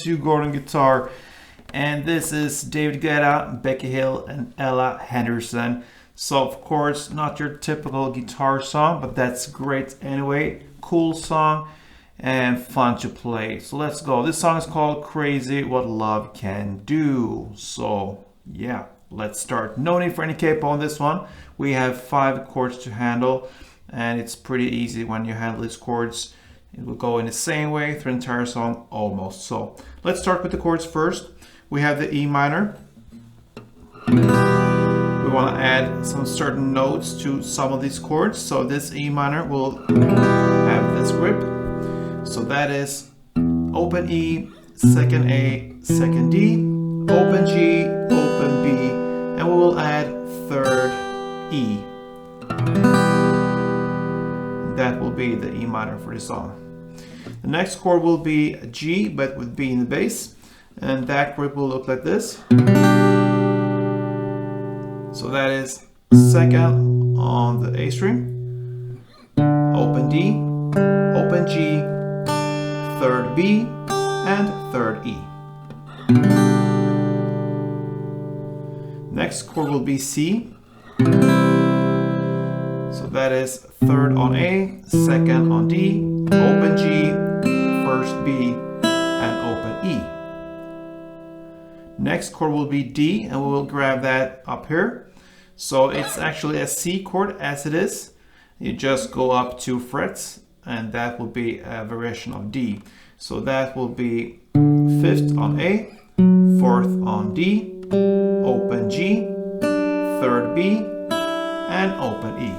to Gordon Guitar, and this is David Guetta, Becky Hill, and Ella Henderson. So of course, not your typical guitar song, but that's great anyway. Cool song and fun to play. So let's go. This song is called Crazy What Love Can Do. So yeah, let's start. No need for any capo on this one. We have 5 chords to handle, and it's pretty easy when you handle these chords. It will go in the same way through the entire song almost. So let's start with the chords first. We have the E minor. We want to add some certain notes to some of these chords. So this E minor will have this grip. So that is open E, second A, second D, open G, open B, and we will add third E. That will be the E minor for the song. The next chord will be a G, but with B in the bass, and that grip will look like this. So that is second on the A string, open D, open G, third B, and third E. Next chord will be C. So that is third on A, second on D, open G, first B, and open E. Next chord will be D, and we will grab that up here. So it's actually a C chord as it is. You just go up 2 frets, and that will be a variation of D. So that will be 5th on A, 4th on D, open G, 3rd B, and open E.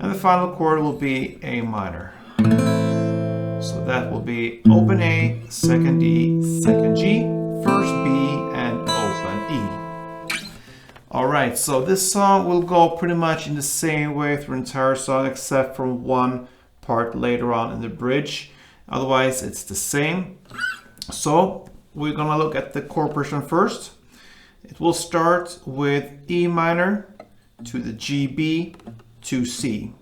And the final chord will be A minor. So that will be open A, second D, second G, first B, and open E. Alright, so this song will go pretty much in the same way through the entire song, except for one part later on in the bridge. Otherwise, it's the same. So we're gonna look at the chord progression first. It will start with E minor to the G, B to C.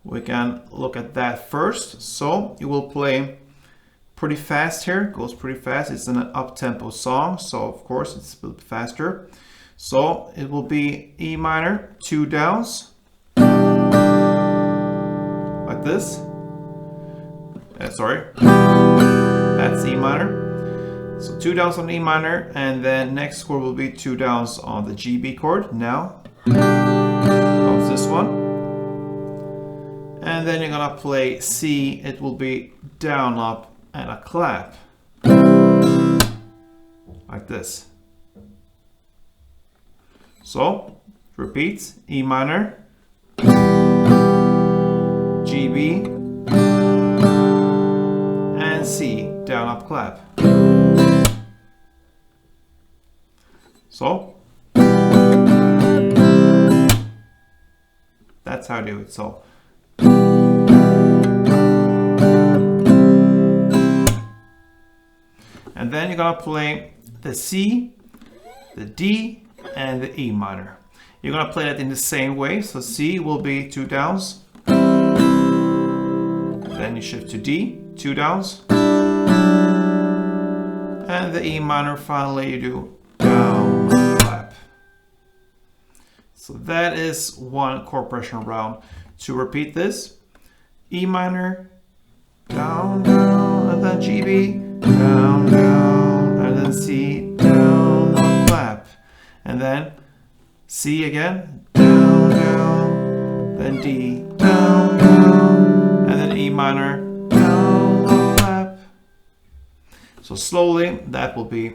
We can look at that first. So it will play pretty fast here. It goes pretty fast. It's an up-tempo song, so of course it's a bit faster. So it will be E minor, 2 downs, like this. Sorry, that's E minor. So 2 downs on E minor, and then next chord will be 2 downs on the G, B chord. Now comes this one. And then you're gonna play C. It will be down, up, and a clap. Like this. So, repeat. E minor, G, B, and C. Down, up, clap. So, that's how I do it. So, and then you're gonna play the C, the D, and the E minor. You're gonna play that in the same way. So C will be 2 downs. Then you shift to D, 2 downs. And the E minor, finally you do down, clap. So that is one chord progression round. To repeat this, E minor, down, down, and then G, B, down, down, and then C, down, down, clap. And then C again, down, down, then D, down, down, and then E minor, down, down, clap. So slowly, that will be.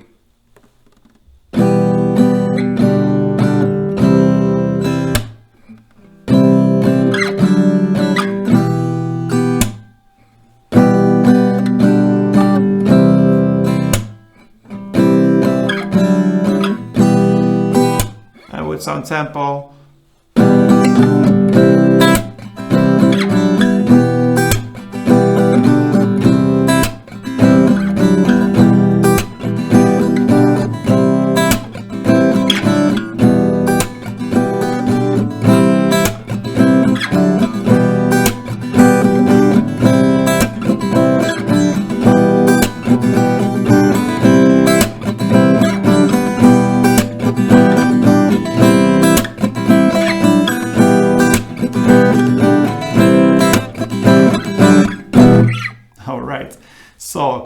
With some tempo.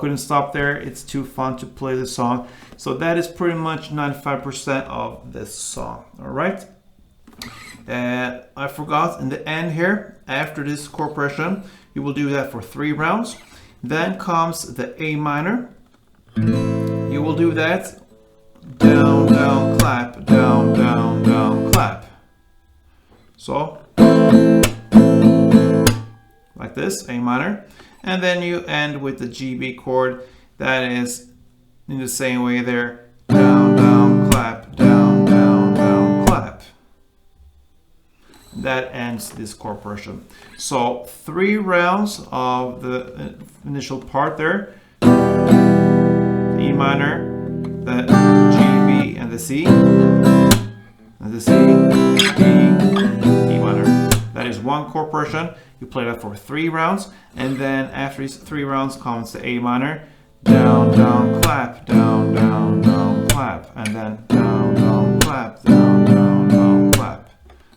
couldn't stop there. It's too fun to play the song. So that is pretty much 95% of this song. All right. I forgot in the end here, after this chord progression, you will do that for 3 rounds. Then comes the A minor. You will do that down, down, clap, down, down, down, clap. So like this, A minor. And then you end with the GB chord. That is in the same way there. Down, down, clap, down, down, down, clap. That ends this chord progression. So 3 rounds of the initial part there. The E minor, the G, B, and the C. And the C, D, E minor. That is 1 chord progression. You play that for 3 rounds, and then after these 3 rounds comes the A minor, down, down, clap, down, down, down, clap, and then down, down, clap, down, down, down, clap.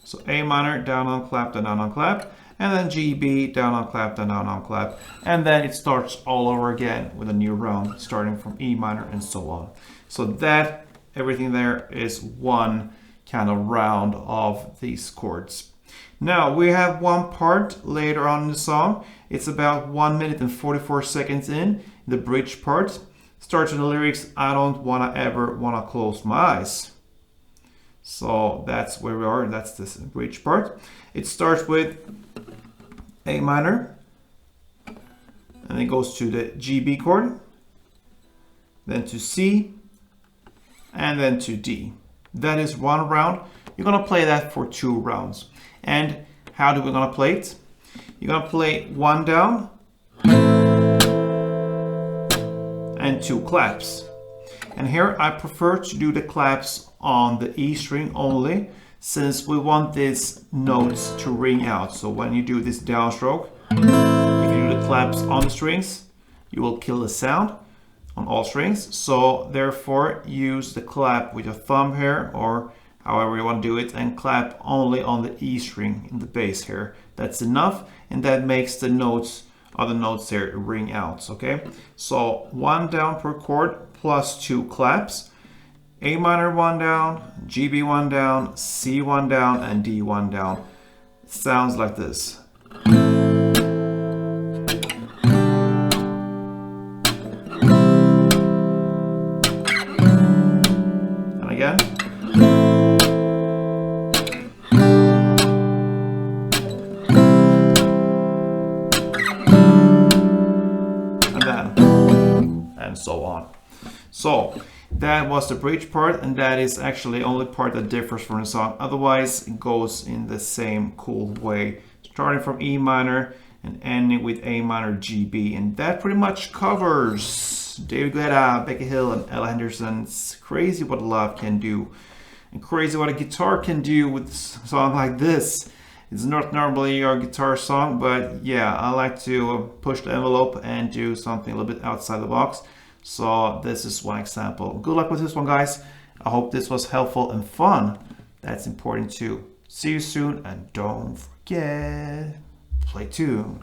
So A minor, down, on, clap, down, on, clap, and then G, B, down, on, clap, down, on, clap, and then it starts all over again with a new round, starting from E minor and so on. So that, everything there is 1 kind of round of these chords. Now we have 1 part later on in the song. It's about 1 minute and 44 seconds in the bridge part. Starts with the lyrics, I don't wanna ever wanna close my eyes. So that's where we are, that's this bridge part. It starts with A minor, and it goes to the GB chord, then to C, and then to D. That is 1 round. You're gonna play that for 2 rounds. And how do we gonna play it? You're gonna play 1 down and 2 claps. And here I prefer to do the claps on the E string only, since we want these notes to ring out. So when you do this downstroke, if you do the claps on the strings, you will kill the sound on all strings. So therefore use the clap with your thumb here, or however you want to do it, and clap only on the E string in the bass here. That's enough, and that makes the notes, other notes there, ring out, okay? So 1 down per chord plus 2 claps. A minor 1 down, GB 1 down, C 1 down, and D 1 down. It sounds like this. And again. And so on. So that was the bridge part, and that is actually the only part that differs from the song. Otherwise it goes in the same cool way, starting from E minor and ending with A minor GB. And that pretty much covers David Guetta, Becky Hill, and Ella Henderson. It's crazy what love can do, and crazy what a guitar can do with a song like this. It's not normally your guitar song, but yeah, I like to push the envelope and do something a little bit outside the box. So this is one example. Good luck with this one, guys. I hope this was helpful and fun. That's important too. See you soon, and don't forget, play tune.